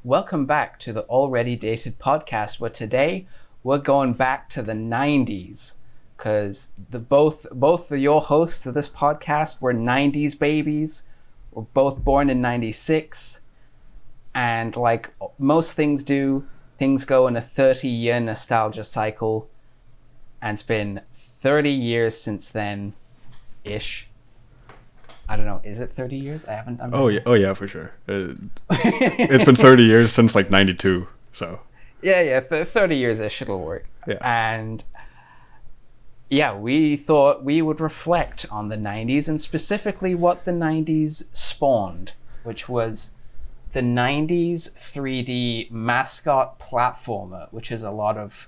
welcome back to the already dated podcast. Where today we're going back to the '90s because the both of your hosts of this podcast were '90s babies. We're both born in '96, and like most things do, things go in a 30-year nostalgia cycle, and it's been 30 years since then, ish. I don't know. Is it 30 years? I haven't done. Oh yeah, for sure. It's been 30 years since like '92. So. Yeah. 30 years ish. It'll work. Yeah. And yeah, we thought we would reflect on the '90s and specifically what the '90s spawned, which was the '90s 3D mascot platformer, which is a lot of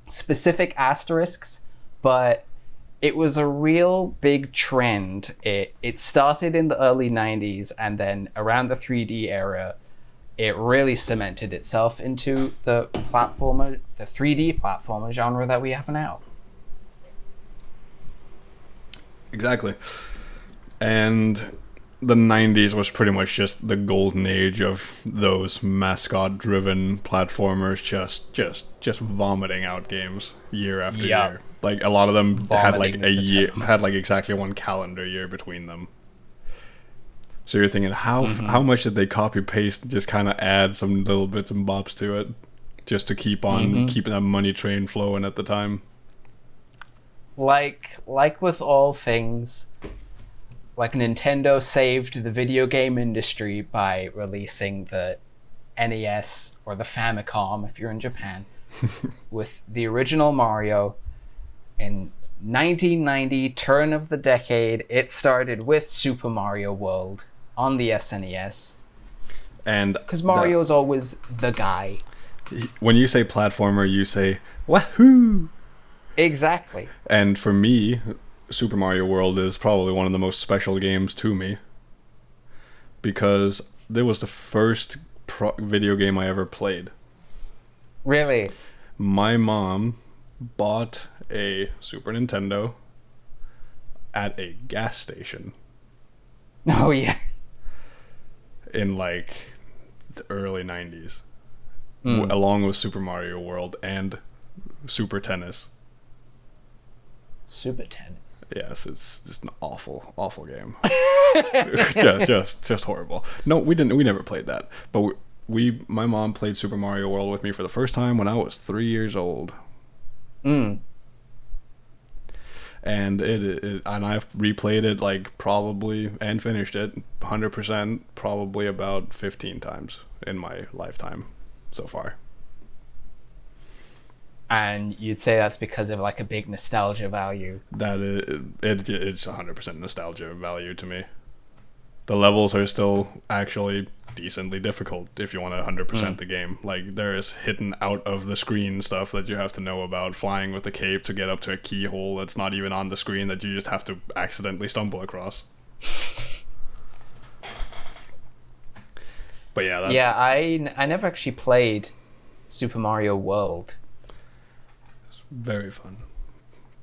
specific asterisks, but it was a real big trend. It started in the early 90s, and then around the 3D era, it really cemented itself into the 3D platformer genre that we have now. Exactly. And the '90s was pretty much just the golden age of those mascot-driven platformers, just vomiting out games year after year. Like a lot of them had like had like exactly one calendar year between them. So you're thinking, how much did they copy paste and just kind of add some little bits and bobs to it, just to keep on keeping that money train flowing at the time? Like with all things, like Nintendo saved the video game industry by releasing the NES or the Famicom if you're in Japan with the original Mario. In 1990, turn of the decade, it started with Super Mario World on the SNES. And because Mario's always the guy. When you say platformer, you say wahoo. Exactly. And for me, Super Mario World is probably one of the most special games to me because it was the first video game I ever played. Really? My mom bought a Super Nintendo at a gas station. Oh, yeah. In like the early 90s. Along with Super Mario World and Super Tennis. Super Tennis. Yes, it's just an awful game. just horrible. No, we never played that. But my mom played Super Mario World with me for the first time when I was 3 years old. And and I've replayed it like probably and finished it 100% probably about 15 times in my lifetime so far. And you'd say that's because of like a big nostalgia value. That it's 100% nostalgia value to me. The levels are still actually decently difficult if you want to 100% the game. Like there is hidden out of the screen stuff that you have to know about, flying with the cape to get up to a keyhole that's not even on the screen that you just have to accidentally stumble across. But yeah, I never actually played Super Mario World. It's very fun.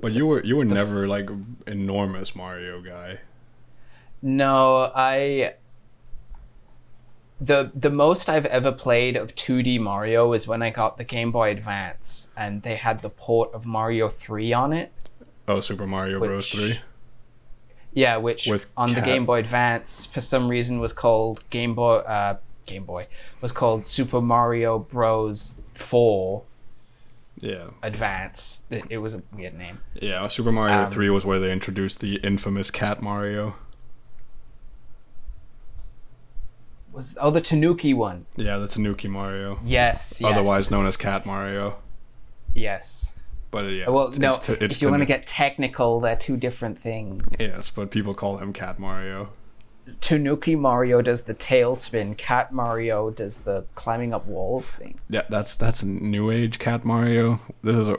But you were never like enormous Mario guy. No, the most I've ever played of 2D Mario is when I got the Game Boy Advance and they had the port of Mario 3 on it. Oh, Super Mario Bros. 3? Yeah, which on the Game Boy Advance for some reason was called was called Super Mario Bros. 4. Yeah. Advance. It was a weird name. Yeah, Super Mario 3 was where they introduced the infamous Cat Mario. The Tanuki one. Yeah, the Tanuki Mario. Yes. Otherwise known as Cat Mario. Yes. But yeah. Well, no, if you want to get technical, they're two different things. Yes, but people call him Cat Mario. Tanuki Mario does the tailspin. Cat Mario does the climbing up walls thing. Yeah, that's a new age Cat Mario. This is OG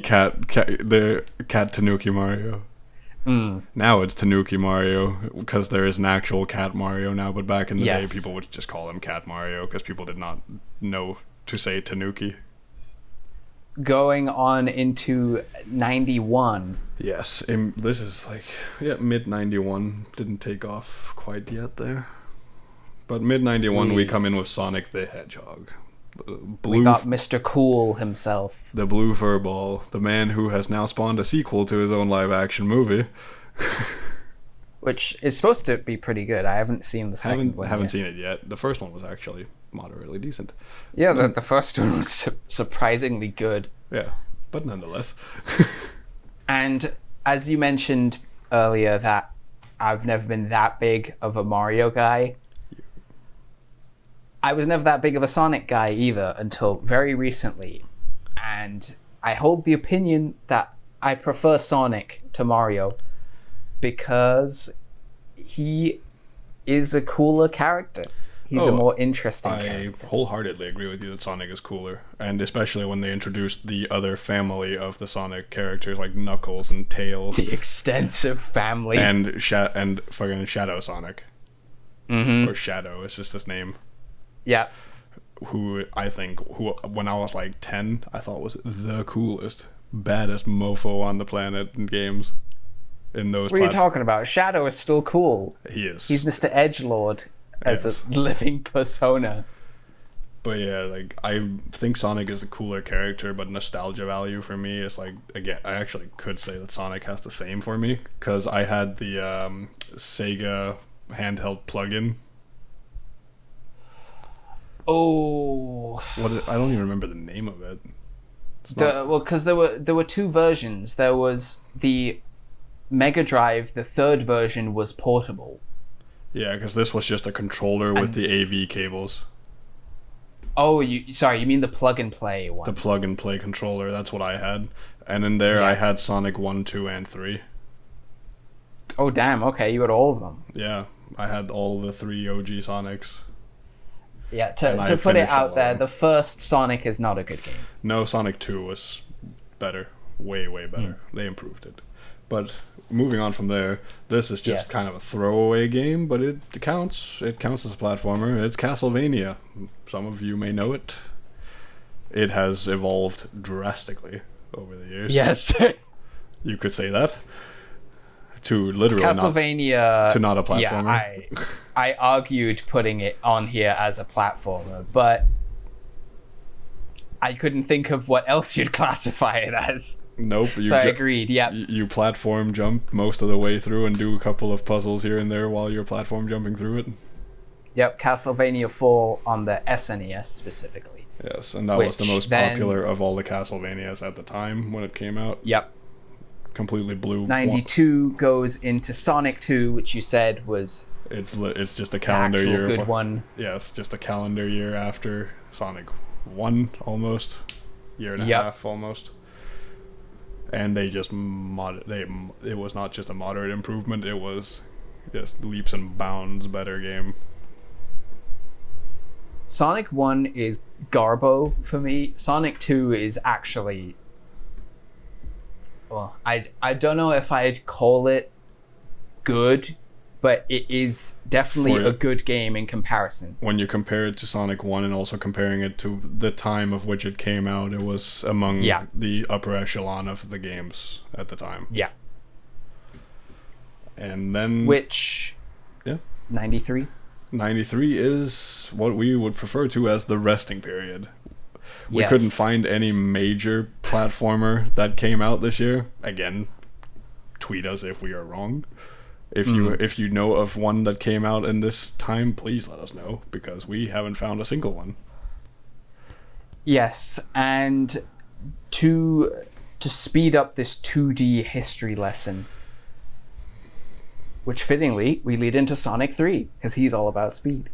the Cat Tanuki Mario. Now it's Tanuki Mario because there is an actual Cat Mario now, but back in the day people would just call him Cat Mario because people did not know to say Tanuki. Going on into 91. Yes, this is like mid 91. Didn't take off quite yet there, But mid 91, we come in with Sonic the Hedgehog. We got Mr. Cool himself. The blue furball, the man who has now spawned a sequel to his own live-action movie. Which is supposed to be pretty good. I haven't seen the second one. Haven't seen it yet. The first one was actually moderately decent. Yeah, the first one was surprisingly good. Yeah, but nonetheless. And as you mentioned earlier, that I've never been that big of a Mario guy. I was never that big of a Sonic guy either until very recently. And I hold the opinion that I prefer Sonic to Mario because he is a cooler character. He's a more interesting character. I wholeheartedly agree with you that Sonic is cooler. And especially when they introduced the other family of the Sonic characters like Knuckles and Tails. The extensive family. And fucking Shadow Sonic. Mm-hmm. Or Shadow, it's just his name. Yeah. Who when I was like 10, I thought was the coolest, baddest mofo on the planet in games. In those What are you talking about? Shadow is still cool. He is. He's Mr. Edgelord as a living persona. But yeah, like, I think Sonic is a cooler character, but nostalgia value for me is like, again, I actually could say that Sonic has the same for me, because I had the Sega handheld plug-in. Oh, I don't even remember the name of it. Well, because there were two versions. There was the Mega Drive. The third version was portable. Yeah, because this was just a controller with the AV cables. Oh, you mean the plug and play one? The plug and play controller. That's what I had, and in there I had Sonic 1, 2, and 3. Oh damn! Okay, you had all of them. Yeah, I had all the 3 OG Sonics. Yeah, to put it out there, the first Sonic is not a good game. No, Sonic 2 was better. Way, way better. They improved it. But moving on from there, this is just kind of a throwaway game, but it counts. It counts as a platformer. It's Castlevania. Some of you may know it. It has evolved drastically over the years. Yes. You could say that. To literally Castlevania not a platformer. Yeah, I argued putting it on here as a platformer, but I couldn't think of what else you'd classify it as. Nope. So I agreed, yeah. You platform jump most of the way through and do a couple of puzzles here and there while you're platform jumping through it. Yep, Castlevania 4 on the SNES specifically. Yes, and that was the most popular of all the Castlevanias at the time when it came out. Yep. Completely blew. 92 goes into Sonic 2, which you said was it's just a calendar year. Good one. Yes, just a calendar year after Sonic 1 almost. Year and a half almost. And they just it was not just a moderate improvement, it was just leaps and bounds better game. Sonic 1 is garbo for me. Sonic 2 is actually, well, I don't know if I'd call it good, but it is definitely a good game in comparison. When you compare it to Sonic 1 and also comparing it to the time of which it came out, it was among the upper echelon of the games at the time. Yeah. And then... Which... Yeah. 93? 93 is what we would refer to as the resting period. We couldn't find any major platformer that came out this year. Again, tweet us if we are wrong. If you know of one that came out in this time, please let us know, because we haven't found a single one. Yes, and to speed up this 2D history lesson, which fittingly we lead into Sonic 3, because he's all about speed.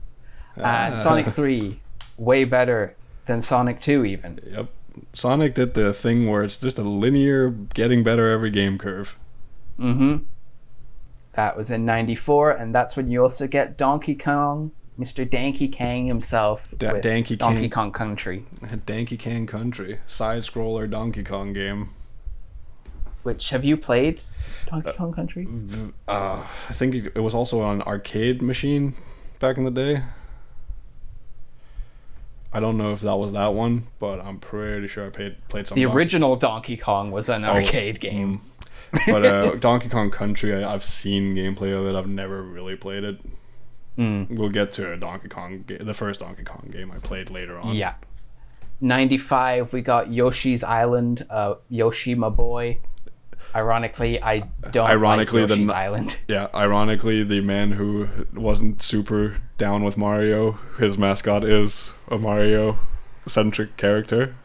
Sonic 3, way better than Sonic 2 even. Yep. Sonic did the thing where it's just a linear, getting better every game curve. Mm-hmm. That was in 94, and that's when you also get Donkey Kong, Mr. Danky Kang himself, with Donkey Kong Country. Donkey Kong Country, side-scroller Donkey Kong game. Which, have you played Donkey Kong Country? I think it was also on an arcade machine back in the day. I don't know if that was that one, but I'm pretty sure I played some. The original Donkey Kong was an arcade game. But Donkey Kong Country, I've seen gameplay of it. I've never really played it. We'll get to the first Donkey Kong game I played later on. Yeah. 95, we got Yoshi's Island. Yoshi, my boy. Ironically, I don't like Yoshi's Island. Yeah, ironically, the man who wasn't super down with Mario, his mascot is a Mario-centric character.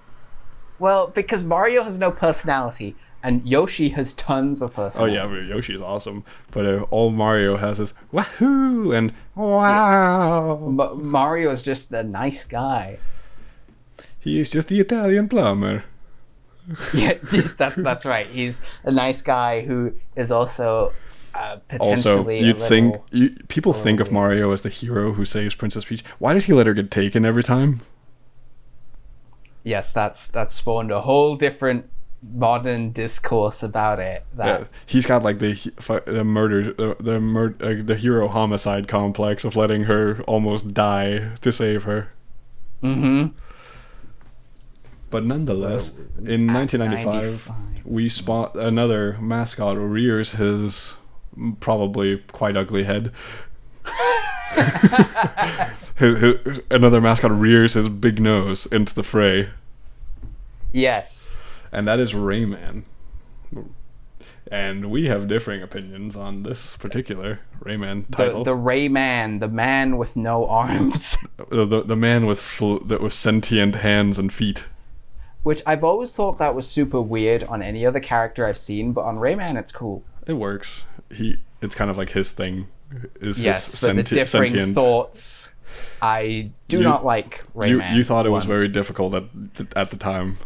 Well, because Mario has no personality, and Yoshi has tons of personality. Oh yeah, Yoshi's awesome, but all Mario has is wahoo and wow. But Mario is just a nice guy. He is just the Italian plumber. Yeah, that's right. He's a nice guy who is also potentially. Also, people think of Mario as the hero who saves Princess Peach. Why does he let her get taken every time? Yes, that's spawned a whole different modern discourse about it. Yeah, he's got like the hero homicide complex of letting her almost die to save her. Mm-hmm. But nonetheless, in 1995, we spot another mascot rears his probably quite ugly head. Another mascot rears his big nose into the fray. Yes. And that is Rayman. And we have differing opinions on this particular Rayman title. The Rayman, the man with no arms. the man with sentient hands and feet. Which I've always thought that was super weird on any other character I've seen, but on Rayman it's cool. It works. It's kind of like his thing. Yes, but the differing sentient thoughts. I do not like Rayman. You thought it was very difficult at the time.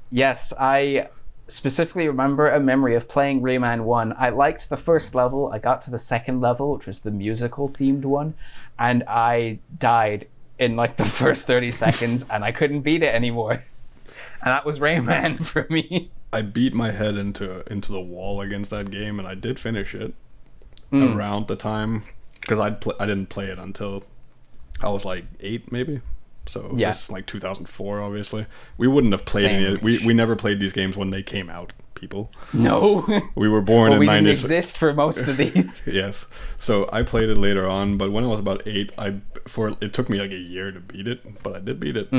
Yes, I specifically remember a memory of playing Rayman 1. I liked the first level. I got to the second level, which was the musical themed one, and I died in like the first 30 seconds, and I couldn't beat it anymore. And that was Rayman for me. I beat my head into the wall against that game, and I did finish it around the time, because I didn't play it until I was like 8 maybe. So yeah. This is like 2004, obviously. We wouldn't have played any. We never played these games when they came out, people. No. We were born in 90s. We didn't exist for most of these. Yes. So I played it later on, but when I was about 8, it took me like a year to beat it, but I did beat it.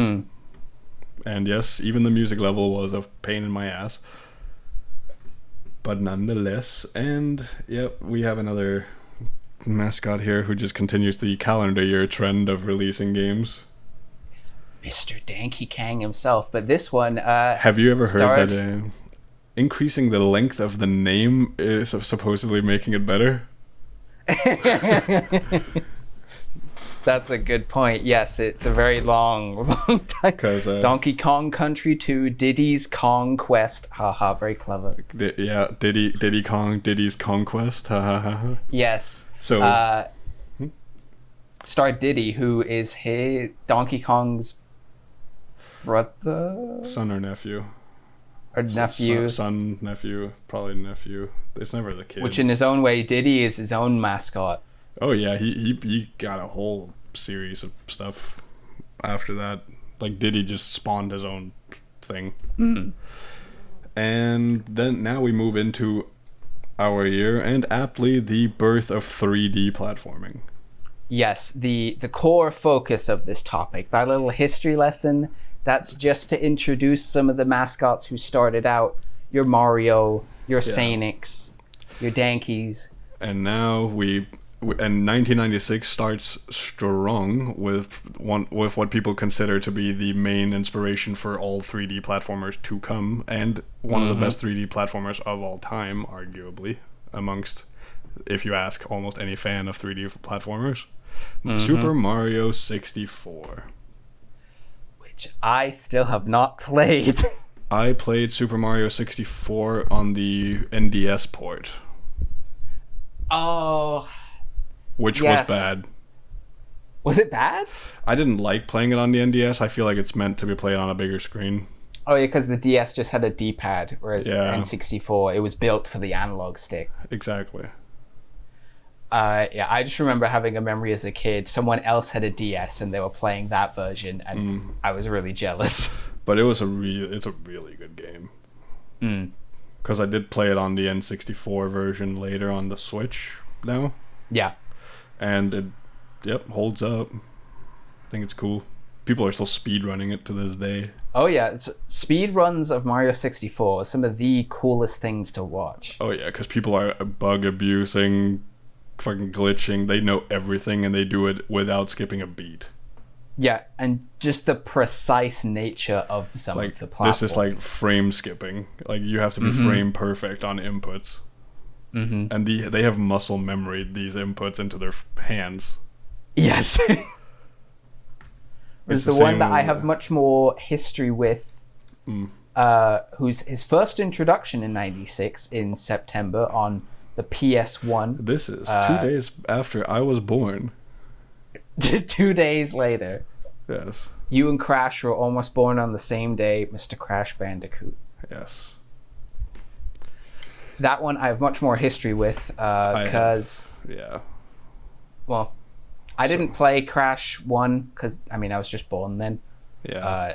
And yes, even the music level was a pain in my ass. But nonetheless, and yep, we have another mascot here who just continues the calendar year trend of releasing games. Mr. Donkey Kong himself, but this one have you ever heard that increasing the length of the name is supposedly making it better? That's a good point. Yes, it's a very long time. Donkey Kong Country 2, Diddy's Conquest. Haha, very clever. Diddy Kong, Diddy's Conquest. Ha. Yes. So star Diddy, who is Donkey Kong's brother? Son or nephew. Or nephew. Son, nephew, probably nephew. It's never the kid. Which in his own way, Diddy is his own mascot. Oh yeah, he got a whole series of stuff after that. Like Diddy just spawned his own thing. And then now we move into our year, and aptly the birth of 3D platforming. Yes, the core focus of this topic, that little history lesson, that's just to introduce some of the mascots who started out. Your Mario, your Sonics, your Donkeys. And now and 1996 starts strong with what people consider to be the main inspiration for all 3D platformers to come, and one of the best 3D platformers of all time, arguably, amongst, if you ask almost any fan of 3D platformers, Super Mario 64. Which I still have not played. I played Super Mario 64 on the NDS port. Oh... Which was bad. Was it bad? I didn't like playing it on the NDS. I feel like it's meant to be played on a bigger screen. Oh yeah, because the DS just had a D-pad, whereas the N64, it was built for the analog stick. Exactly. I just remember having a memory as a kid. Someone else had a DS and they were playing that version, and I was really jealous. But it's a really good game. Because I did play it on the N64 version later on the Switch now. Yeah. And Yep, holds up. I think it's cool. People are still speedrunning it to this day. Oh yeah, speed runs of Mario 64 are some of the coolest things to watch. Oh yeah, because people are bug abusing, fucking glitching. They know everything and they do it without skipping a beat. Yeah, and just the precise nature of some of the platforms. This is like frame skipping. Like you have to be frame perfect on inputs. Mm-hmm. And they have muscle memory these inputs into their hands. Yes. There's the one that I have much more history with, who's his first introduction in '96 in September on the PS1. This is 2 days after I was born. 2 days later. Yes. You and Crash were almost born on the same day, Mr. Crash Bandicoot. Yes. That one I have much more history with, because... Yeah. Well, I didn't play Crash 1, because, I mean, I was just born then. Yeah.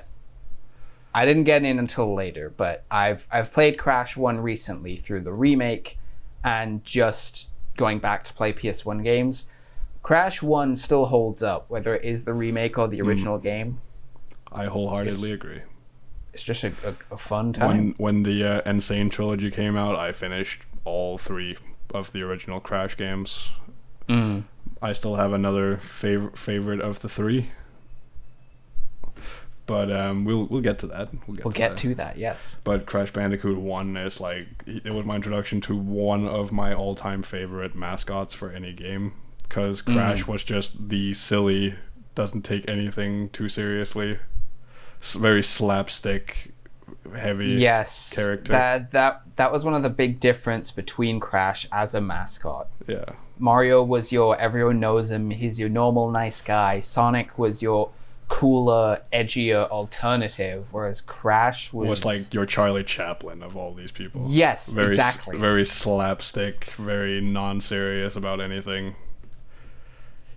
I didn't get in until later, but I've played Crash 1 recently through the remake, and just going back to play PS1 games. Crash 1 still holds up, whether it is the remake or the original game. I wholeheartedly agree. It's just a fun time. When the Insane trilogy came out, I finished all 3 of the original Crash games. I still have another favorite of the 3. But we'll get to that. We'll get to that, yes. But Crash Bandicoot 1 is like, it was my introduction to one of my all-time favorite mascots for any game. Because Crash was just the silly, doesn't take anything too seriously, very slapstick heavy character. That was one of the big difference between Crash as a mascot. Yeah. Mario was everyone knows him, he's your normal nice guy. Sonic was your cooler, edgier alternative, whereas Crash was like your Charlie Chaplin of all these people. Yes, exactly. Very slapstick, very non-serious about anything.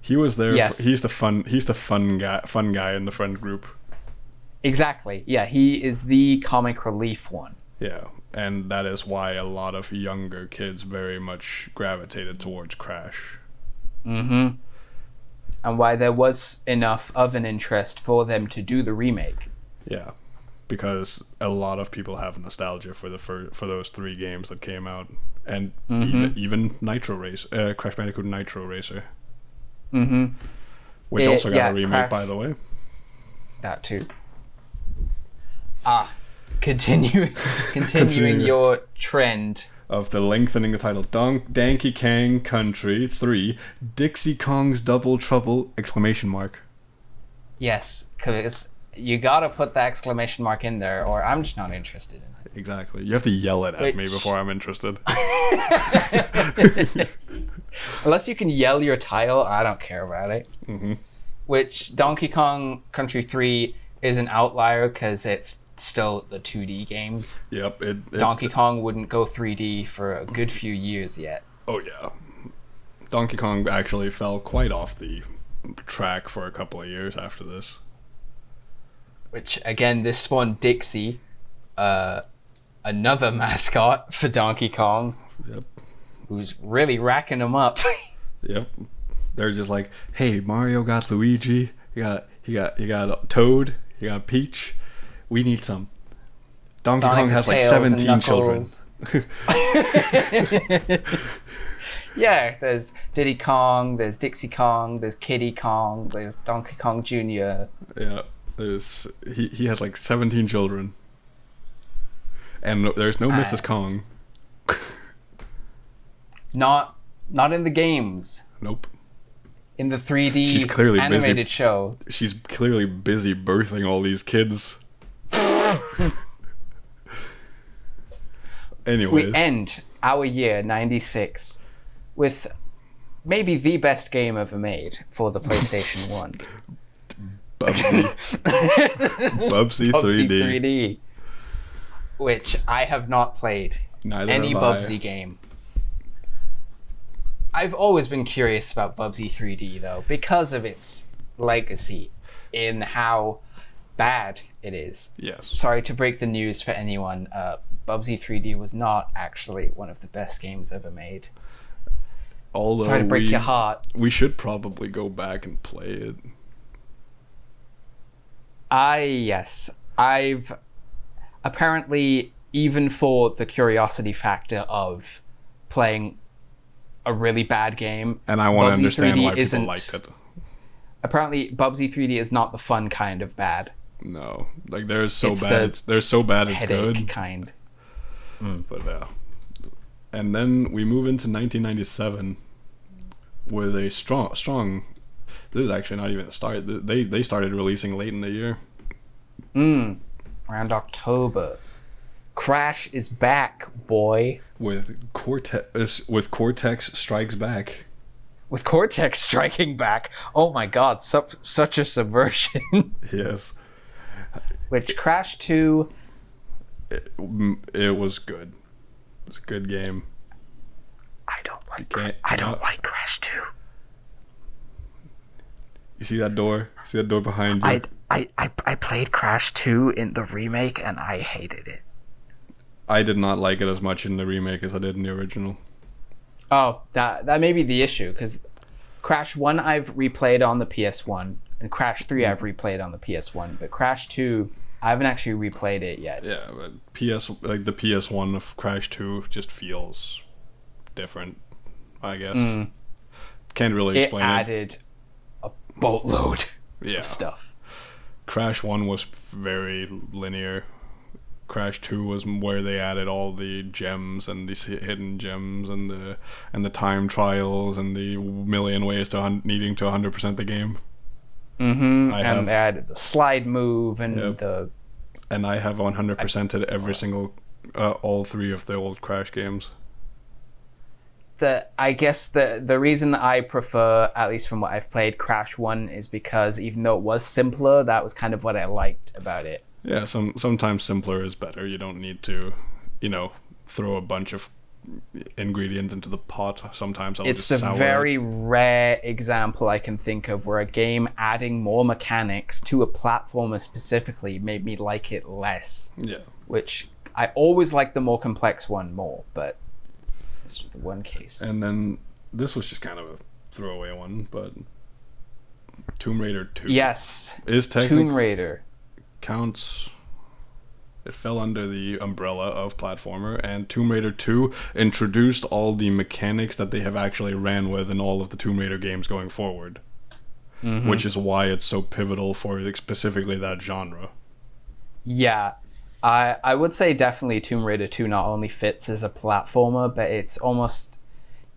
He was there. Yes. He's the fun guy in the friend group. Exactly. Yeah, he is the comic relief one. Yeah, and that is why a lot of younger kids very much gravitated towards Crash. Mm-hmm. And why there was enough of an interest for them to do the remake. Yeah, because a lot of people have nostalgia for those 3 games that came out, and even Nitro Race, Crash Bandicoot Nitro Racer. Which also got a remake, Crash, by the way. That too. Continuing your trend of the lengthening the title. Donkey Kong Country 3, Dixie Kong's Double Trouble! ! Yes, because you gotta put the exclamation mark in there, or I'm just not interested in it. Exactly. You have to yell it at me before I'm interested. Unless you can yell your title, I don't care about it. Which Donkey Kong Country 3 is an outlier because it's still the 2D games. Yep. Donkey Kong wouldn't go 3D for a good few years yet. Oh yeah. Donkey Kong actually fell quite off the track for a couple of years after this. Which, again, this spawned Dixie, another mascot for Donkey Kong. Yep. Who's really racking them up. Yep. They're just like, hey, Mario got Luigi, he got Toad, he got Peach. We need some. Donkey Kong has like 17 children. Yeah, there's Diddy Kong, there's Dixie Kong, there's Kiddy Kong, there's Donkey Kong Jr. Yeah, he has like 17 children. And there's no Mrs. Kong. Not in the games. Nope. In the 3D she's clearly animated busy. Show. She's clearly busy birthing all these kids. Anyways. We end our year 96 with maybe the best game ever made for the PlayStation 1. Bubsy 3D. Which I have not played. Neither any have Bubsy I. game. I've always been curious about Bubsy 3D though, because of its legacy in how bad it is. Yes. Sorry to break the news for anyone. Bubsy 3D was not actually one of the best games ever made. Although Sorry to break your heart. We should probably go back and play it. Yes. I've apparently, even for the curiosity factor of playing a really bad game, and I want to understand 3D why people liked it. Apparently, Bubsy 3D is not the fun kind of bad. No, like there's so bad. There's so bad it's good. Kind. But and then we move into 1997 with a strong. This is actually not even a start. They started releasing late in the year. Around October. Crash is back, boy. With Cortex Strikes Back. With Cortex striking back. Oh my god, such a subversion. Yes. Which Crash 2... It was good. It was a good game. I don't like Crash 2. You see that door? See that door behind you? I played Crash 2 in the remake and I hated it. I did not like it as much in the remake as I did in the original. Oh, that may be the issue, because Crash 1 I've replayed on the PS1, and Crash 3 I've replayed on the PS1, but Crash 2, I haven't actually replayed it yet. Yeah, but the PS1 of Crash 2 just feels different, I guess. Can't really explain it. It added a boatload of stuff. Crash 1 was very linear. Crash 2 was where they added all the gems and these hidden gems and the time trials and the million ways to needing to 100% the game. And they added the slide move and the... And I have 100%ed every single, all three of the old Crash games. I guess the reason I prefer, at least from what I've played, Crash 1 is because even though it was simpler, that was kind of what I liked about it. Yeah, sometimes simpler is better. You don't need to, throw a bunch of ingredients into the pot. Sometimes it's the very rare example I can think of where a game adding more mechanics to a platformer specifically made me like it less. Yeah. Which I always like the more complex one more, but it's the one case. And then this was just kind of a throwaway one, but Tomb Raider 2. Yes. Is technically Tomb Raider. Counts. It fell under the umbrella of platformer, and Tomb Raider 2 introduced all the mechanics that they have actually ran with in all of the Tomb Raider games going forward, which is why it's so pivotal for specifically that genre. Yeah, I would say definitely Tomb Raider 2 not only fits as a platformer, but it's almost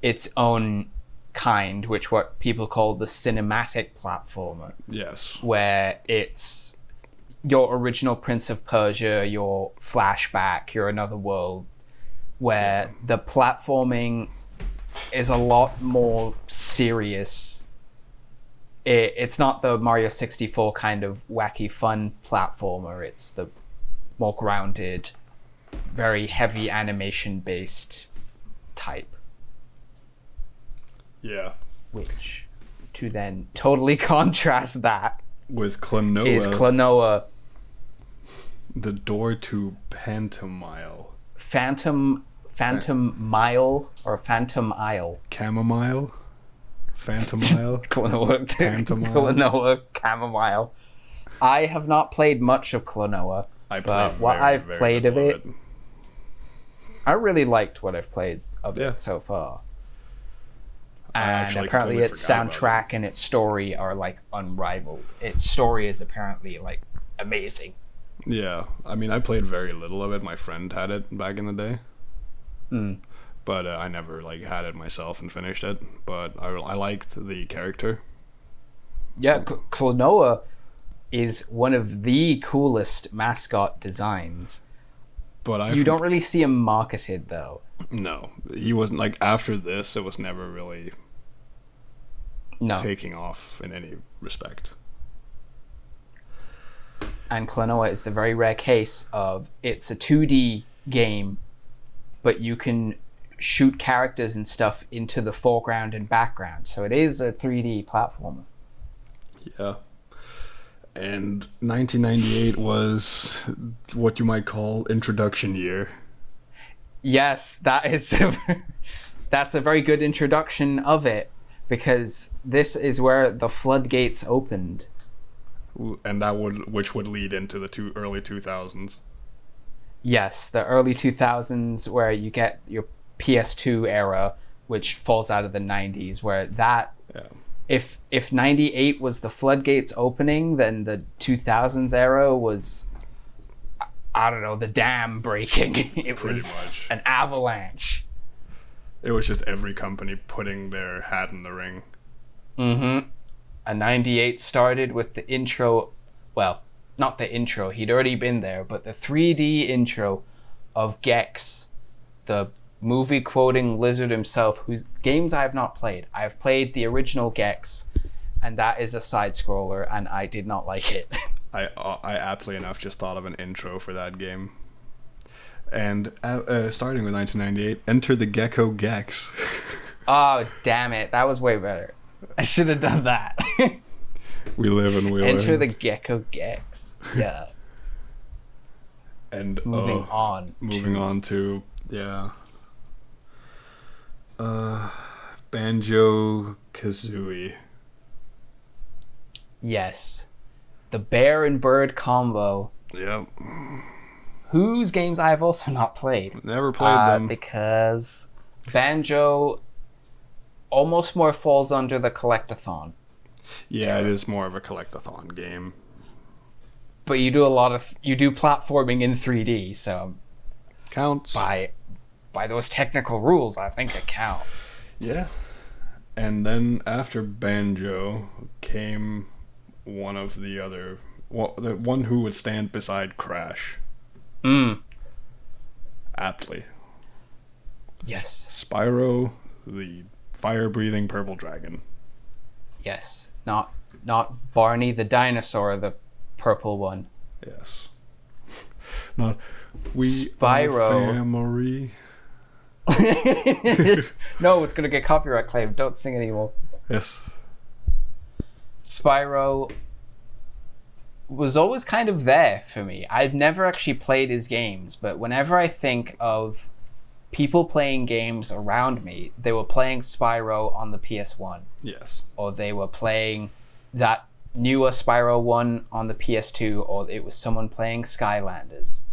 its own kind, which what people call the cinematic platformer. Yes. Where it's your original Prince of Persia, your Flashback, your Another World, where the platforming is a lot more serious. It's not the Mario 64 kind of wacky fun platformer. It's the more grounded, very heavy animation-based type. Yeah. Which, to then totally contrast that, with Klonoa, is Klonoa the door to Phantomile. Phantom Mile or Phantom Isle? Chamomile? Phantomile? Klonoa Chamomile. I have not played much of Klonoa, but what I've played of it, I really liked what I've played of it so far. And apparently its soundtrack and its story are like unrivaled. Its story is apparently like amazing. Yeah, I mean, I played very little of it. My friend had it back in the day, but I never had it myself and finished it. But I liked the character. Yeah, Klonoa is one of the coolest mascot designs. But you don't really see him marketed though. No, he wasn't after this. It was never really taking off in any respect. And Klonoa is the very rare case of it's a 2D game, but you can shoot characters and stuff into the foreground and background. So it is a 3D platformer. Yeah. And 1998 was what you might call introduction year. Yes, that is that's a very good introduction of it, because this is where the floodgates opened. And which would lead into the early 2000s. Yes, the early 2000s, where you get your PS2 era, which falls out of the 90s, where that... Yeah. If 98 was the floodgates opening, then the 2000s era was, I don't know, the dam breaking. It Pretty was much an avalanche. It was just every company putting their hat in the ring. Mm-hmm. A 98 started with the intro, well, not the intro, he'd already been there, but the 3D intro of Gex, the movie-quoting lizard himself, whose games I have not played. I've played the original Gex, and that is a side-scroller, and I did not like it. I aptly enough just thought of an intro for that game. And starting with 1998, enter the Gecko Gex. Oh, damn it. That was way better. I should have done that. We live and we learn. Enter the Gecko Gex. Yeah. And moving on to Banjo Kazooie. Yes. The bear and bird combo. Yep. Whose games I have also not played. Never played them. Because Banjo almost more falls under the collectathon. Yeah, it is more of a collectathon game. But you do platforming in 3D, so counts. By those technical rules, I think it counts. Yeah. And then after Banjo came one of the other, the one who would stand beside Crash. Aptly. Yes. Spyro, the fire-breathing purple dragon. Yes. Not Barney the dinosaur, the purple one. Yes. Not Spyro. Are family. No, it's gonna get copyright claimed. Don't sing anymore. Yes. Spyro was always kind of there for me. I've never actually played his games, but whenever I think of people playing games around me, they were playing Spyro on the PS1. Yes. Or they were playing that newer Spyro one on the PS2, or it was someone playing Skylanders.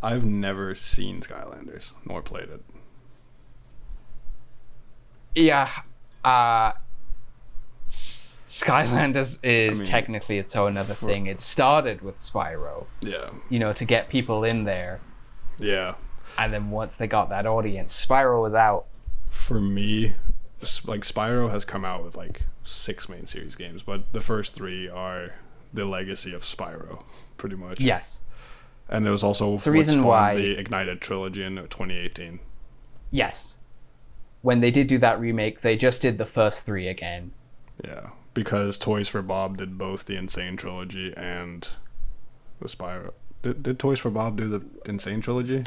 I've never seen Skylanders, nor played it. Yeah, Skylanders is technically its own other thing. It started with Spyro. Yeah. To get people in there. Yeah. And then once they got that audience, Spyro was out. For me, Spyro has come out with 6 main series games, but the first 3 are the legacy of Spyro, pretty much. Yes. And it was also the reason why the Ignited trilogy in 2018. Yes. When they did do that remake, they just did the first 3 again. Yeah, because Toys for Bob did both the Insane trilogy and the Spyro. Did Toys for Bob do the Insane trilogy?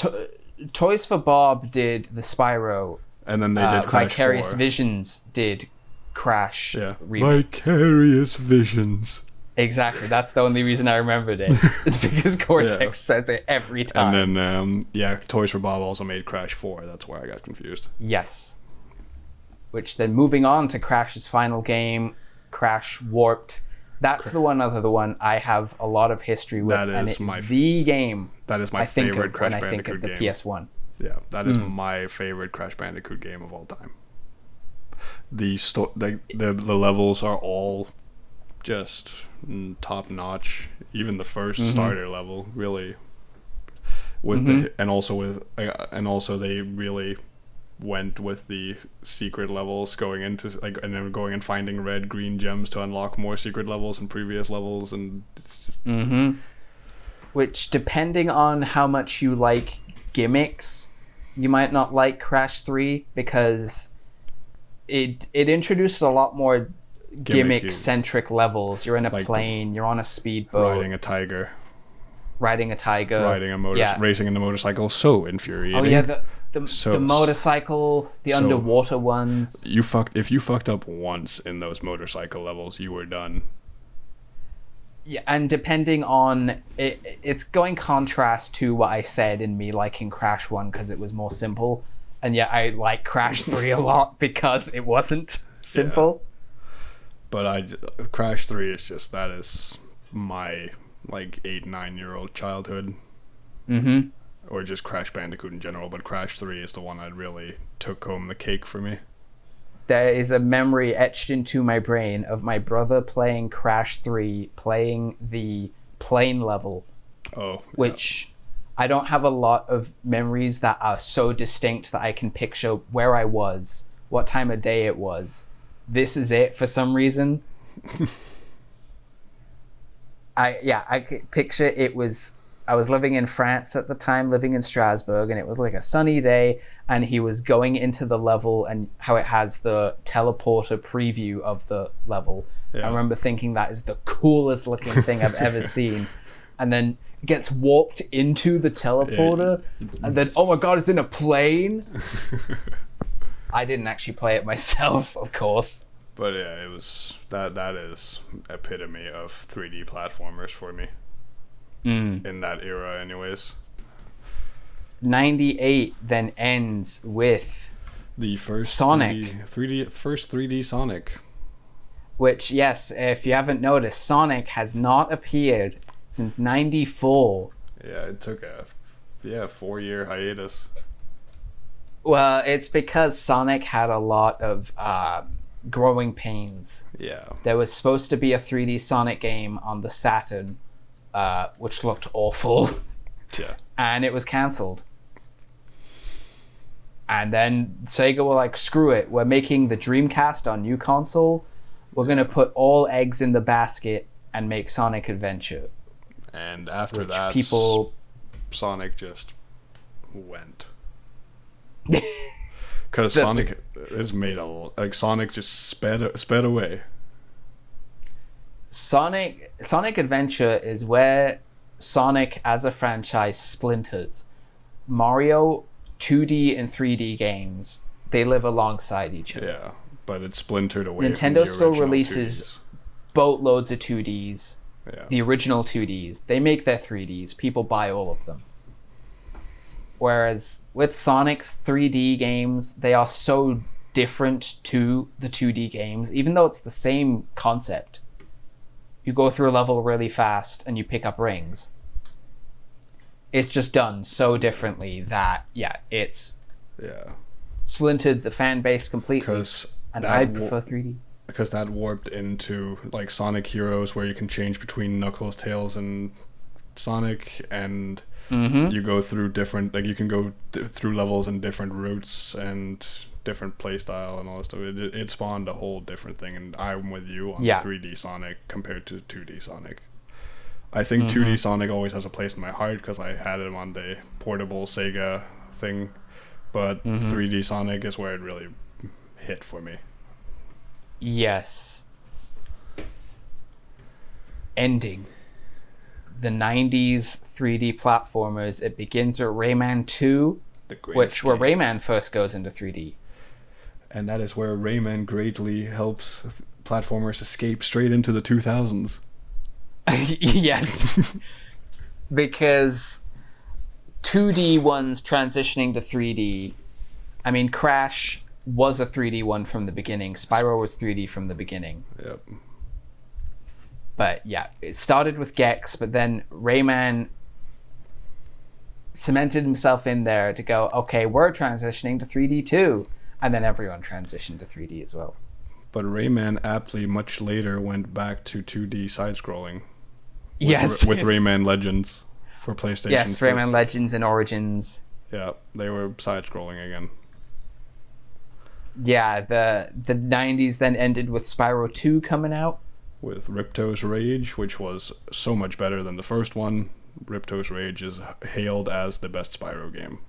Toys for Bob did the Spyro. And then they did Crash Vicarious 4. Visions did Crash remake. Vicarious Visions. Exactly. That's the only reason I remembered it. It's because Cortex says it every time. And then, Toys for Bob also made Crash 4. That's where I got confused. Yes. Which then moving on to Crash's final game, Crash Warped. That's the one I have a lot of history with. That is the game. That is my favorite Crash when Bandicoot I think of game. the PS1. Yeah, that is my favorite Crash Bandicoot game of all time. The levels are all just top notch. Even the first starter level, really, with and also they really went with the secret levels, going into and then going and finding red, green gems to unlock more secret levels and previous levels, and it's just which, depending on how much you like gimmicks, you might not like Crash 3, because it introduces a lot more gimmick-centric levels. You're in a plane, you're on a speedboat, riding a tiger, riding a motor, racing in the motorcycle. So infuriating. Oh yeah, the motorcycle, the underwater ones. If you fucked up once in those motorcycle levels, you were done. Yeah, and depending on it's going contrast to what I said in me liking Crash 1 because it was more simple. And yet I like Crash 3 a lot because it wasn't simple. But Crash 3 is just, that is my like 8-9-year-old childhood. Mm-hmm. Or just Crash Bandicoot in general, but Crash 3 is the one that really took home the cake for me. There is a memory etched into my brain of my brother playing Crash 3, playing the plane level. Oh. Which I don't have a lot of memories that are so distinct that I can picture where I was, what time of day it was. This is it for some reason. I could picture it was... I was living in France at the time, living in Strasbourg, and it was like a sunny day, and he was going into the level and how it has the teleporter preview of the level. Yeah. I remember thinking that is the coolest looking thing I've ever seen. And then gets warped into the teleporter, and then, oh my god, it's in a plane. I didn't actually play it myself, of course. But yeah, it was... That is epitome of 3D platformers for me. In that era anyways. 98 then ends with the first Sonic. 3D Sonic. Which, yes, if you haven't noticed, Sonic has not appeared since 94. Yeah, it took a 4-year hiatus. Well, it's because Sonic had a lot of growing pains. Yeah. There was supposed to be a 3D Sonic game on the Saturn, which looked awful. Yeah. And it was cancelled. And then Sega were like, screw it, we're making the Dreamcast on new console. We're going to put all eggs in the basket and make Sonic Adventure. And after that, Sonic just went. Because Sonic is made Sonic just sped away. Sonic Adventure is where Sonic as a franchise splinters. Mario 2D and 3D games, they live alongside each other. Yeah, but it's splintered away. Nintendo still releases boatloads of 2Ds. Yeah. The original 2Ds. They make their 3Ds. People buy all of them. Whereas with Sonic's 3D games, they are so different to the 2D games, even though it's the same concept. You go through a level really fast and you pick up rings. It's just done so differently that, it's splintered the fan base completely. And I prefer 3D. Because that warped into like Sonic Heroes, where you can change between Knuckles, Tails, and Sonic, and you go through different, like you can go through levels and different routes and different playstyle and all that stuff. It spawned a whole different thing, and I'm with you on 3D Sonic compared to 2D Sonic. I think 2D Sonic always has a place in my heart because I had it on the portable Sega thing, but 3D Sonic is where it really hit for me. Yes. Ending the 90s 3D platformers. It begins with Rayman 2, where Rayman first goes into 3D. And that is where Rayman greatly helps platformers escape straight into the 2000s. Yes. Because 2D ones transitioning to 3D. I mean, Crash was a 3D one from the beginning. Spyro was 3D from the beginning. Yep. But yeah, it started with Gex, but then Rayman cemented himself in there to go, okay, we're transitioning to 3D too. And then everyone transitioned to 3D as well. But Rayman aptly much later went back to 2D side-scrolling. With Rayman Legends for PlayStation. Yes, Rayman Legends and Origins. Yeah, they were side-scrolling again. Yeah, the 90s then ended with Spyro 2 coming out. With Ripto's Rage, which was so much better than the first one. Ripto's Rage is hailed as the best Spyro game.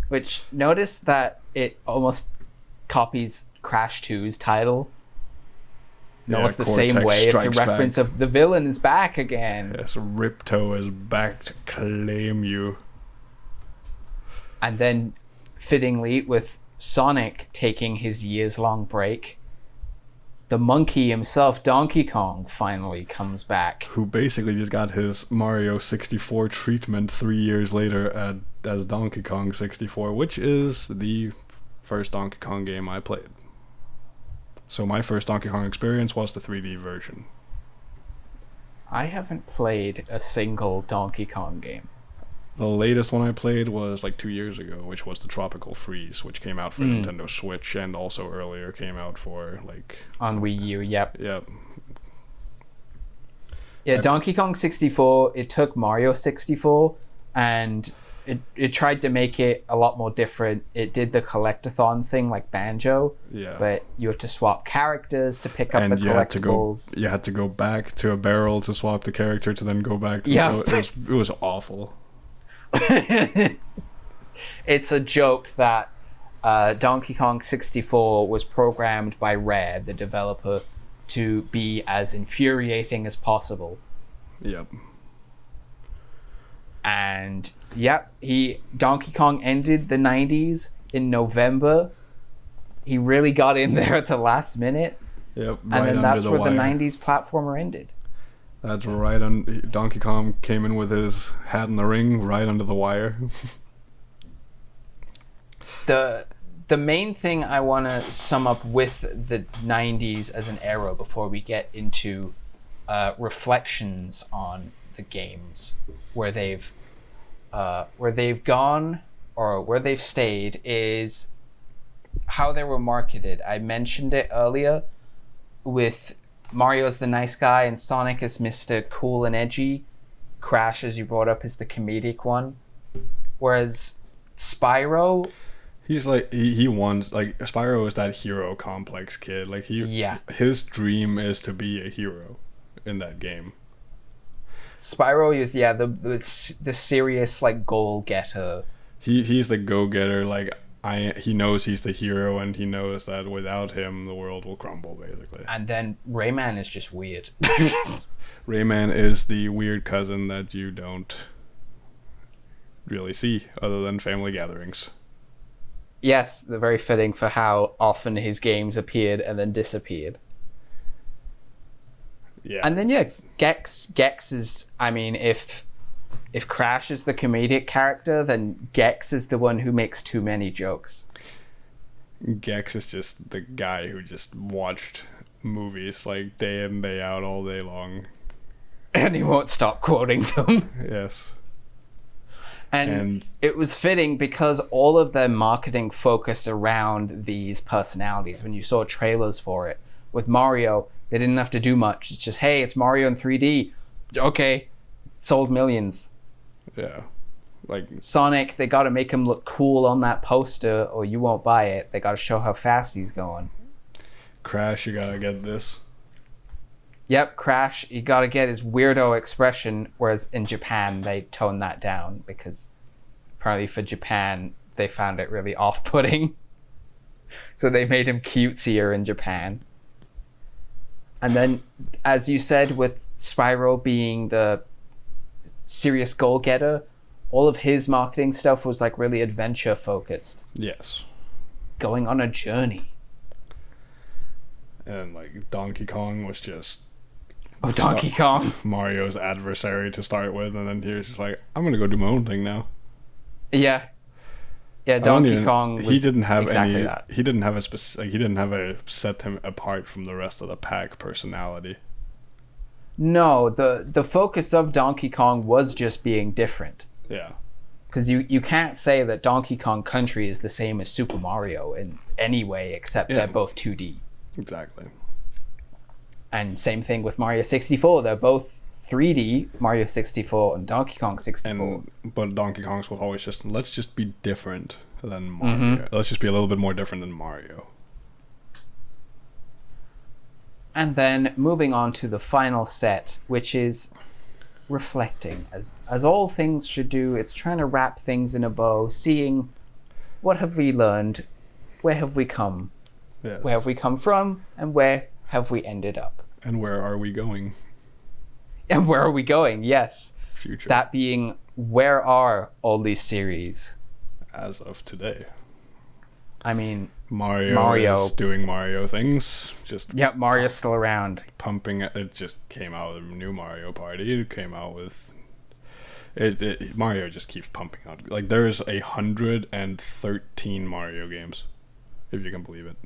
Which, notice that it almost copies Crash 2's title. Almost the same way. It's a reference of the villain is back again. Yes, Ripto is back to claim you. And then, fittingly, with Sonic taking his years-long break, the monkey himself, Donkey Kong, finally comes back. Who basically just got his Mario 64 treatment 3 years later at as Donkey Kong 64, which is the first Donkey Kong game I played. So my first Donkey Kong experience was the 3D version. I haven't played a single Donkey Kong game. The latest one I played was like 2 years ago, which was the Tropical Freeze, which came out for Nintendo Switch and also earlier came out for like... On Wii U, yep. Yep. Yeah, Donkey Kong 64, it took Mario 64 and it tried to make it a lot more different. It did the collectathon thing like Banjo, but you had to swap characters to pick up the collectibles. You had to go back to a barrel to swap the character to then go back to it was awful. It's a joke that Donkey Kong 64 was programmed by Rare, the developer, to be as infuriating as possible. Yep. And Donkey Kong ended the 90s in November. He really got in there at the last minute. Yep. And then that's where the 90s platformer ended. That's right. Donkey Kong came in with his hat in the ring right under the wire. The main thing I want to sum up with the 90s as an era before we get into reflections on the games where they've gone or where they've stayed is how they were marketed. I mentioned it earlier with Mario as the nice guy and Sonic as Mr. Cool and Edgy. Crash, as you brought up, is the comedic one. Whereas Spyro... He's like, he wants, like, Spyro is that hero complex kid. Like, his dream is to be a hero in that game. Spyro is, the serious, like, goal-getter. He's the go-getter, like, he knows he's the hero, and he knows that without him, the world will crumble, basically. And then Rayman is just weird. Rayman is the weird cousin that you don't really see, other than family gatherings. Yes, they're very fitting for how often his games appeared and then disappeared. Yeah. And then Gex is, I mean, if Crash is the comedic character, then Gex is the one who makes too many jokes. Gex is just the guy who just watched movies like day in, day out, all day long. And he won't stop quoting them. Yes. And it was fitting because all of their marketing focused around these personalities. When you saw trailers for it, with Mario, they didn't have to do much. It's just, hey, it's Mario in 3D. Okay, sold millions. Yeah. Like Sonic, they got to make him look cool on that poster or you won't buy it. They got to show how fast he's going. Crash, you got to get this. Yep, Crash, you got to get his weirdo expression, whereas in Japan, they toned that down because apparently for Japan, they found it really off-putting. So they made him cutesier in Japan. And then, as you said, with Spyro being the serious goal-getter, all of his marketing stuff was like really adventure-focused. Yes. Going on a journey. And like Donkey Kong was just... Donkey Kong. Mario's adversary to start with, and then he was just like, I'm gonna go do my own thing now. Yeah, Donkey Kong was he didn't have exactly that. He didn't have he didn't have a set him apart from the rest of the pack personality. No, the focus of Donkey Kong was just being different. Yeah. Because you can't say that Donkey Kong Country is the same as Super Mario in any way except they're both 2D. Exactly. And same thing with Mario 64. They're both 3D, Mario 64 and Donkey Kong 64. But Donkey Kong's was always just, let's just be different than Mario. Let's just be a little bit more different than Mario. And then moving on to the final set, which is reflecting. As all things should do, it's trying to wrap things in a bow, seeing what have we learned, where have we come, where have we come from, and where have we ended up. And where are we going? And where are we going? Yes. Future. That being, where are all these series? As of today. I mean, Mario is doing Mario things. Mario's still around. Pumping it. It just came out with a new Mario Party. It came out with... Mario just keeps pumping out. Like, there's 113 Mario games, if you can believe it.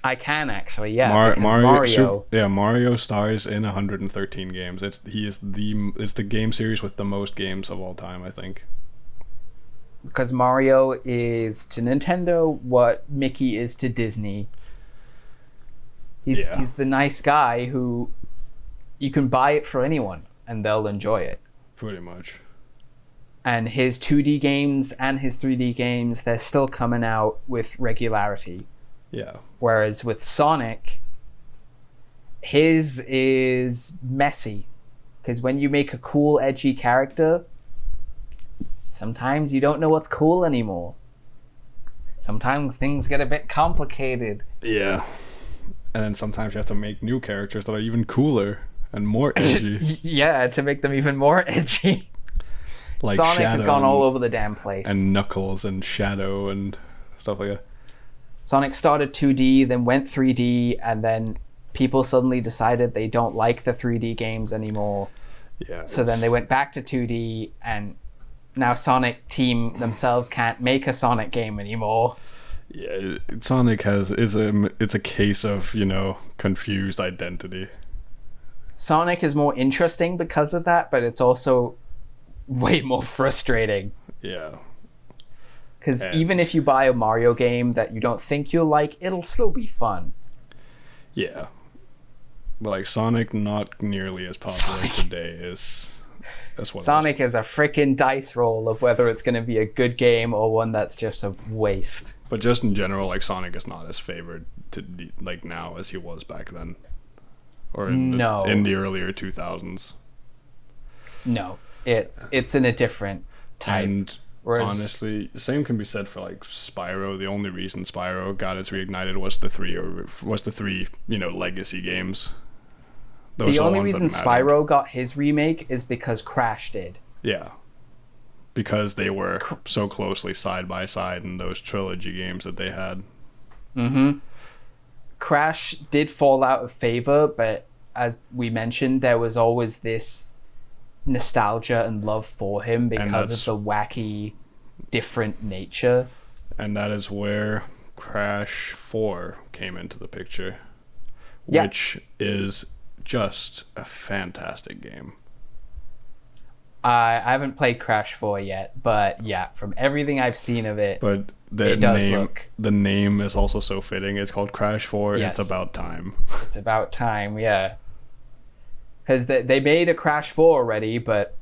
I can actually, yeah. Mario stars in 113 games. It's the game series with the most games of all time, I think. Because Mario is to Nintendo what Mickey is to Disney. He's the nice guy who you can buy it for anyone and they'll enjoy it. Pretty much. And his 2D games and his 3D games, they're still coming out with regularity. Yeah. Whereas with Sonic, his is messy. Because when you make a cool, edgy character, sometimes you don't know what's cool anymore. Sometimes things get a bit complicated. Yeah. And then sometimes you have to make new characters that are even cooler and more edgy. Yeah, to make them even more edgy. Like Sonic Shadow has gone all over the damn place. And Knuckles and Shadow and stuff like that. Sonic started 2D, then went 3D, and then people suddenly decided they don't like the 3D games anymore. Yeah. So then they went back to 2D, and now Sonic Team themselves can't make a Sonic game anymore. Yeah, Sonic it's a case of, confused identity. Sonic is more interesting because of that, but it's also way more frustrating. Yeah. Because even if you buy a Mario game that you don't think you'll like, it'll still be fun. Yeah. But like Sonic, not nearly as popular today as what Sonic is a freaking dice roll of whether it's going to be a good game or one that's just a waste. But just in general, like Sonic is not as favored now as he was back then, or in the earlier 2000s. No, it's in a different type. And honestly, the same can be said for like Spyro. The only reason Spyro got its reignited was the three legacy games. The only reason Spyro got his remake is because Crash did. Yeah. Because they were so closely side by side in those trilogy games that they had. Mm-hmm. Crash did fall out of favor, but as we mentioned, there was always this nostalgia and love for him because of the wacky, different nature. And that is where Crash 4 came into the picture, which is just a fantastic game. I haven't played Crash 4 yet, but yeah, from everything I've seen of it, but the name is also so fitting. It's called Crash 4. Yes. It's about time. It's about time, yeah. Because they made a Crash 4 already, but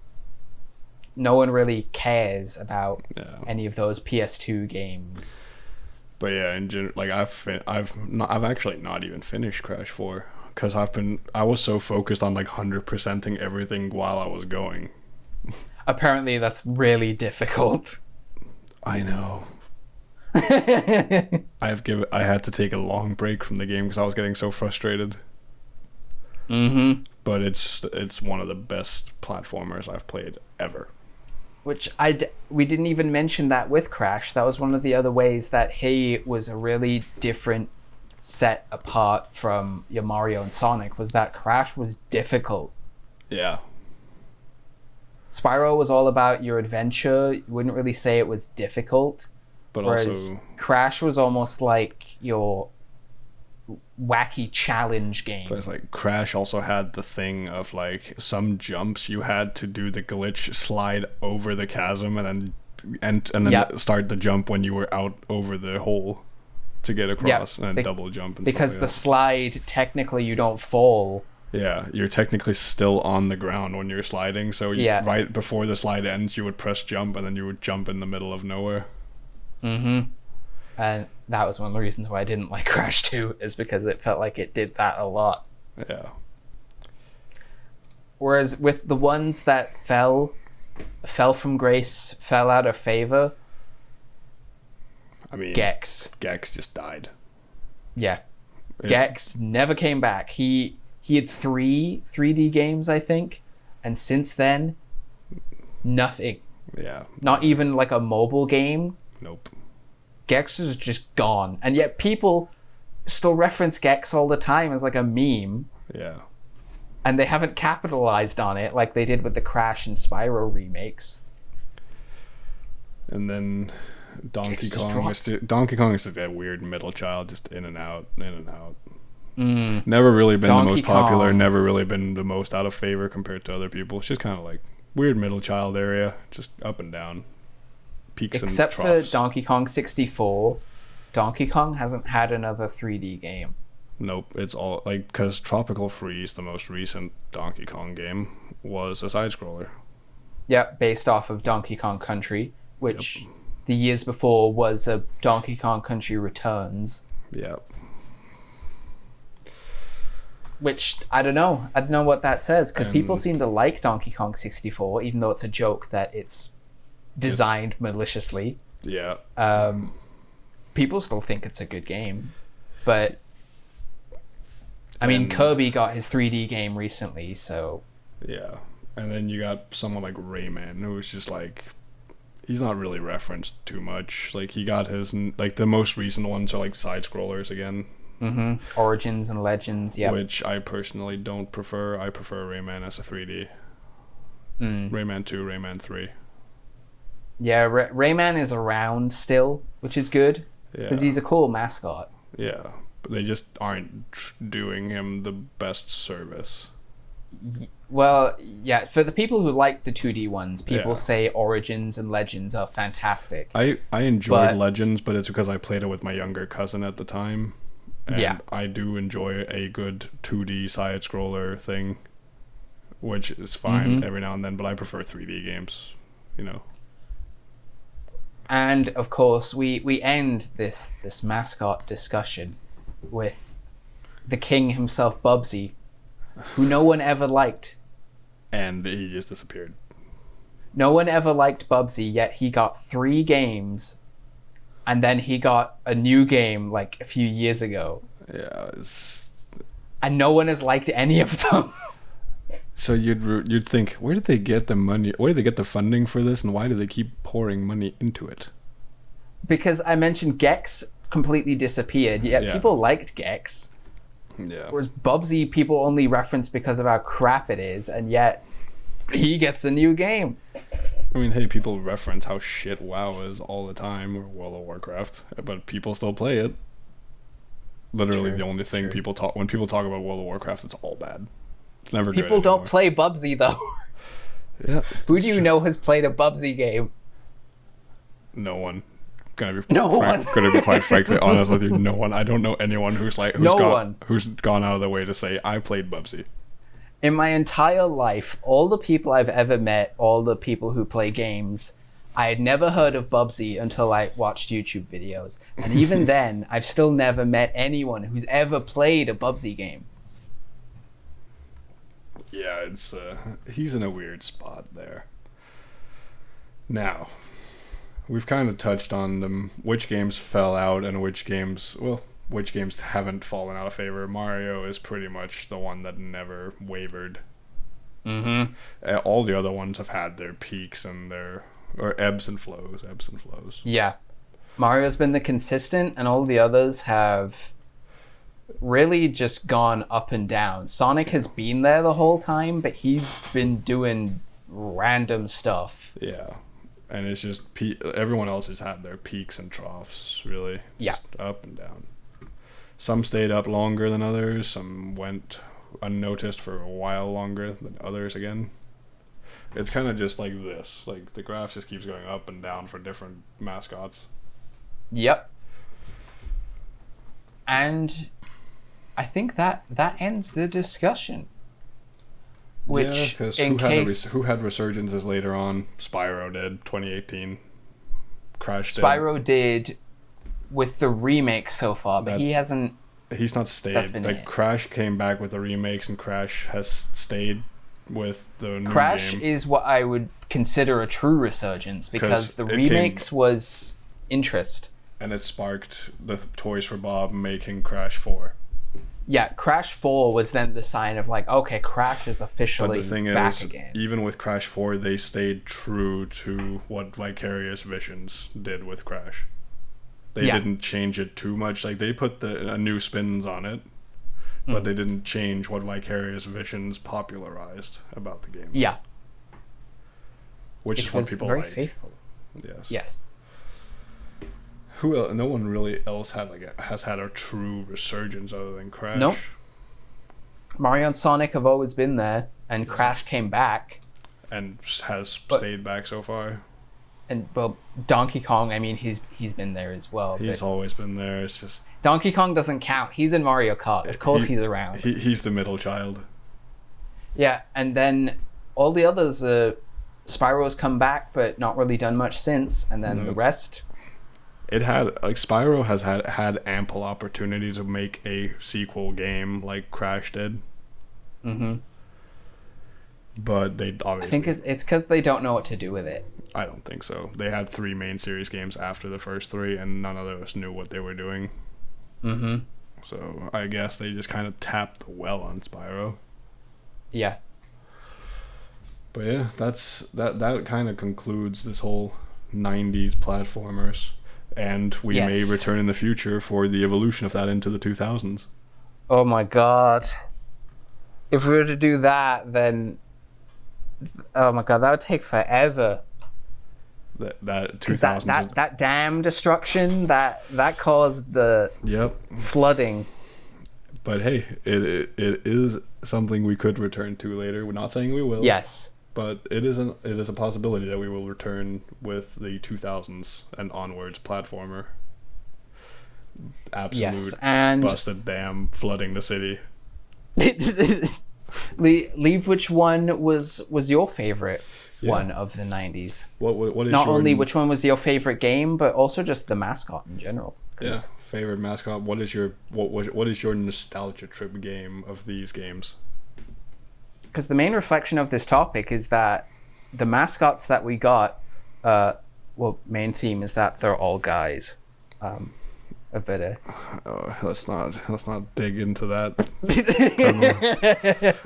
no one really cares about any of those PS2 games. But yeah, in general, like I've actually not even finished Crash 4 because I was so focused on like 100%ing everything while I was going. Apparently that's really difficult. I know. I had to take a long break from the game because I was getting so frustrated. Mm-hmm. But it's one of the best platformers I've played ever. Which we didn't even mention that with Crash. That was one of the other ways that he was a really different set apart from your Mario and Sonic, was that Crash was difficult. Yeah. Spyro was all about your adventure. You wouldn't really say it was difficult. But whereas also Crash was almost like your wacky challenge game. But it's like Crash also had the thing of like some jumps you had to do the glitch slide over the chasm and then start the jump when you were out over the hole to get across and double jump and because stuff like the slide technically you don't fall. Yeah, you're technically still on the ground when you're sliding, so right before the slide ends you would press jump and then you would jump in the middle of nowhere. Mm-hmm. And that was one of the reasons why I didn't like Crash 2, is because it felt like it did that a lot. Yeah. Whereas with the ones that fell from grace, fell out of favor, I mean, Gex just died. Yeah. Gex never came back. He had 3 3D games, I think, and since then, nothing. Yeah. Not even like a mobile game. Nope. Gex is just gone. And yet people still reference Gex all the time as like a meme. Yeah. And they haven't capitalized on it like they did with the Crash and Spyro remakes. And then Donkey Kong is that weird middle child, just in and out, in and out. Never really been the most popular, never really been the most out of favor compared to other people. It's just kind of like weird middle child area, just up and down, peaks and troughs. Except for Donkey Kong 64, Donkey Kong hasn't had another 3D game. Nope, it's all like because Tropical Freeze, the most recent Donkey Kong game, was a side scroller. Yep, based off of Donkey Kong Country, which the years before was a Donkey Kong Country Returns. Yep. Which, I don't know what that says, because people seem to like Donkey Kong 64, even though it's a joke that it's designed maliciously. Yeah. People still think it's a good game. But, I mean, Kirby got his 3D game recently, so... Yeah. And then you got someone like Rayman, who was just like... He's not really referenced too much. Like, he got his... Like, the most recent ones are like side-scrollers again. Origins and Legends, yeah. Which I personally don't prefer. I prefer Rayman as a 3D. Rayman 2, Rayman 3. Yeah, Rayman is around still, which is good. Because he's a cool mascot. Yeah, but they just aren't doing him the best service. Well, yeah, for the people who like the 2D ones, people say Origins and Legends are fantastic. I enjoyed Legends, but it's because I played it with my younger cousin at the time. And I do enjoy a good 2D side-scroller thing, which is fine every now and then, but I prefer 3D games, you know. And, of course, we end this mascot discussion with the king himself, Bubsy, who no one ever liked. And he just disappeared. No one ever liked Bubsy, yet he got 3 games, and then he got a new game like a few years ago. Yeah. And no one has liked any of them. So you'd think, where did they get the money? Where did they get the funding for this, and why do they keep pouring money into it? Because I mentioned Gex completely disappeared, yet people liked Gex. Yeah. Whereas Bubsy, people only reference because of how crap it is, and yet he gets a new game. I mean, hey, people reference how shit WoW is all the time, or World of Warcraft, but people still play it. Literally, the only thing when people talk about World of Warcraft, it's all bad. It's never good. People don't play Bubsy though. Yeah. Who do you know has played a Bubsy game? No one. Gonna be quite frankly honest with you. No one. I don't know anyone who's gone out of their way to say I played Bubsy. In my entire life, all the people I've ever met, all the people who play games, I had never heard of Bubsy until I watched YouTube videos. And even then, I've still never met anyone who's ever played a Bubsy game. Yeah, it's he's in a weird spot there. Now, we've kind of touched on them, which games fell out and which games haven't fallen out of favor. Mario is pretty much the one that never wavered. All the other ones have had their peaks and their ebbs and flows. Yeah. Mario's been the consistent, and all the others have really just gone up and down. Sonic has been there the whole time, but he's been doing random stuff. Yeah. And it's just everyone else has had their peaks and troughs, really. Yeah. Just up and down. Some stayed up longer than others. Some went unnoticed for a while longer than others again. It's kind of just like this. Like, the graph just keeps going up and down for different mascots. Yep. And I think that ends the discussion. Which, who had resurgences later on? Spyro did, 2018. Crash did. Spyro did with the remake so far, but he hasn't... He's not stayed. Like, Crash came back with the remakes, and Crash has stayed with the new Crash game. is what I would consider a true resurgence, because the remakes was interest. And it sparked the Toys for Bob making Crash 4. Yeah, Crash 4 was then the sign of like, okay, Crash is officially back again. But the thing is, even with Crash 4, they stayed true to what Vicarious Visions did with Crash. They didn't change it too much. Like, they put a new spins on it. but they didn't change what Vicarious Visions popularized about the games. Yeah. Which is what people very like. faithful. Yes. Yes. Who else? No one really else has had a true resurgence other than Crash. Nope. Mario and Sonic have always been there, and Crash came back. And has stayed back so far. And well, Donkey Kong, I mean, he's been there as well. He's always been there. It's just Donkey Kong doesn't count. He's in Mario Kart. Of course, he's around. He's the middle child. Yeah, and then all the others, Spyro's come back, but not really done much since. And then the rest. It had Spyro has had ample opportunity to make a sequel game like Crash did. Mm-hmm. But they obviously. I think it's because they don't know what to do with it. I don't think so. They had 3 main series games after the first 3, and none of us knew what they were doing. Mm-hmm. So I guess they just kind of tapped the well on Spyro. Yeah. But yeah, that kind of concludes this whole 90s platformers. And we may return in the future for the evolution of that into the 2000s. Oh my god. If we were to do that, then... Oh my god, that would take forever. That 2000s... That dam destruction, that caused the flooding. But hey, it is something we could return to later. We're not saying we will. Yes. But it is a possibility that we will return with the 2000s and onwards platformer. Absolute and busted dam flooding the city. Leave which one was your favorite one of the 90s? What is not only which one was your favorite game, but also just the mascot in general. Yeah, favorite mascot. What is your nostalgia trip game of these games? Because the main reflection of this topic is that the mascots that we got, main theme is that they're all guys. A bit of... let's not dig into that.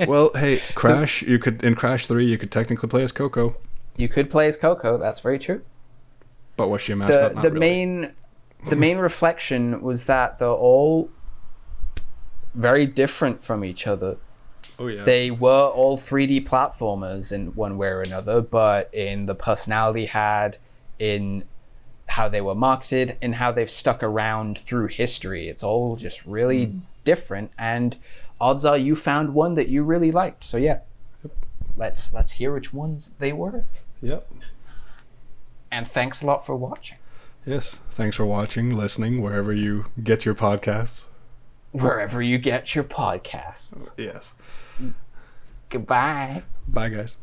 Well, hey, Crash. In Crash 3, you could technically play as Coco. You could play as Coco. That's very true. But what's your mascot? The main reflection was that they're all very different from each other. Oh yeah. They were all 3D platformers in one way or another, but in the personality had, in how they were marketed, and how they've stuck around through history. It's all just really different, and odds are you found one that you really liked. So yeah, let's hear which ones they were. Yep. And thanks a lot for watching. Yes, thanks for watching, listening, wherever you get your podcasts. Wherever you get your podcasts. Yes. Goodbye. Bye, guys.